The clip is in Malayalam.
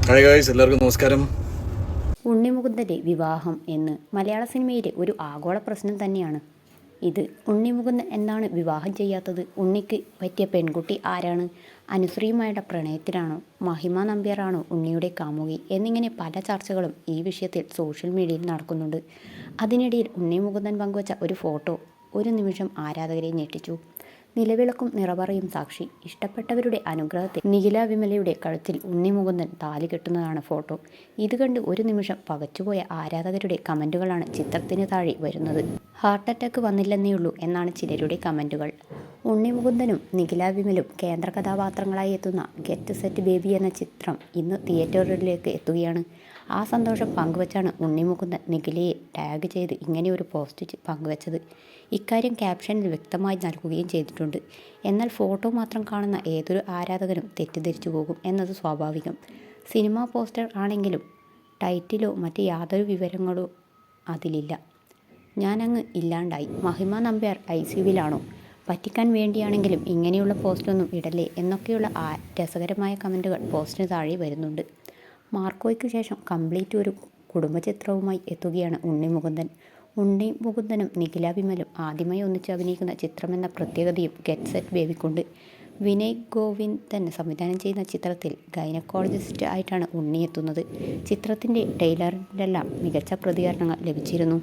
ഹായ് ഗായ്സ്, എല്ലാവർക്കും നമസ്കാരം. ഉണ്ണിമുകുന്ദൻ്റെ വിവാഹം എന്ന് മലയാള സിനിമയിലെ ഒരു ആഗോള പ്രശ്നം തന്നെയാണ് ഇത്. ഉണ്ണിമുകുന്ദൻ എന്താണ് വിവാഹം ചെയ്യാത്തത്? ഉണ്ണിക്ക് പറ്റിയ പെൺകുട്ടി ആരാണ്? അനുശ്രീയുമായുള്ള പ്രണയത്തിലാണോ? മഹിമ നമ്പ്യാറാണോ ഉണ്ണിയുടെ കാമുകി? എന്നിങ്ങനെ പല ചർച്ചകളും ഈ വിഷയത്തിൽ സോഷ്യൽ മീഡിയയിൽ നടക്കുന്നുണ്ട്. അതിനിടയിൽ ഉണ്ണിമുകുന്ദൻ പങ്കുവച്ച ഒരു ഫോട്ടോ ഒരു നിമിഷം ആരാധകരെ ഞെട്ടിച്ചു. നിലവിളക്കും നിറപറയും സാക്ഷി. ഇഷ്ടപ്പെട്ടവരുടെ അനുഗ്രഹത്തിൽ നിഖില വിമലയുടെ കഴുത്തിൽ ഉണ്ണിമുകുന്ദൻ താലി കെട്ടുന്നതാണ് ഫോട്ടോ. ഇത് കണ്ട് ഒരു നിമിഷം പകച്ചുപോയ ആരാധകരുടെ കമൻറ്റുകളാണ് ചിത്രത്തിന് താഴെ വരുന്നത്. ഹാർട്ട് അറ്റാക്ക് വന്നില്ലെന്നേയുള്ളൂ എന്നാണ് ചിലരുടെ കമൻറ്റുകൾ. ഉണ്ണിമുകുന്ദനും നിഖില വിമലും കേന്ദ്ര കഥാപാത്രങ്ങളായി എത്തുന്ന ഗെറ്റ് സെറ്റ് ബേബി എന്ന ചിത്രം ഇന്ന് തിയേറ്ററുകളിലേക്ക് എത്തുകയാണ്. ആ സന്തോഷം പങ്കുവച്ചാണ് ഉണ്ണിമുകുന്ദൻ നിഖിലയെ ടാഗ് ചെയ്ത് ഇങ്ങനെയൊരു പോസ്റ്റ് പങ്കുവച്ചത്. ഇക്കാര്യം ക്യാപ്ഷനിൽ വ്യക്തമായി നൽകുകയും ചെയ്തിട്ടുണ്ട്. എന്നാൽ ഫോട്ടോ മാത്രം കാണുന്ന ഏതൊരു ആരാധകനും തെറ്റിദ്ധരിച്ചു പോകും എന്നത് സ്വാഭാവികം. സിനിമാ പോസ്റ്റർ ആണെങ്കിലും ടൈറ്റിലോ മറ്റ് യാതൊരു വിവരങ്ങളോ അതിലില്ല. ഞാനങ്ങ് ഇല്ലാണ്ടായി. മഹിമ നമ്പ്യാർ ICUവിലാണോ? പറ്റിക്കാൻ വേണ്ടിയാണെങ്കിലും ഇങ്ങനെയുള്ള പോസ്റ്റൊന്നും ഇടല്ലേ എന്നൊക്കെയുള്ള രസകരമായ കമൻറ്റുകൾ പോസ്റ്റിന് താഴെ വരുന്നുണ്ട്. മാർക്കോയ്ക്ക് ശേഷം കംപ്ലീറ്റ് ഒരു കുടുംബചിത്രവുമായി എത്തുകയാണ് ഉണ്ണിമുകുന്ദൻ. ഉണ്ണിമുകുന്ദനും നിഖില വിമലും ആദ്യമായി ഒന്നിച്ച് അഭിനയിക്കുന്ന ചിത്രമെന്ന പ്രത്യേകതയും ഗെറ്റ് സെറ്റ് ബേബിക്കുണ്ട്. വിനയ് ഗോവിന്ദൻ സംവിധാനം ചെയ്യുന്ന ചിത്രത്തിൽ ഗൈനക്കോളജിസ്റ്റ് ആയിട്ടാണ് ഉണ്ണി എത്തുന്നത്. ചിത്രത്തിൻ്റെ ട്രെയിലറിലെല്ലാം മികച്ച പ്രതികരണങ്ങൾ ലഭിച്ചിരുന്നു.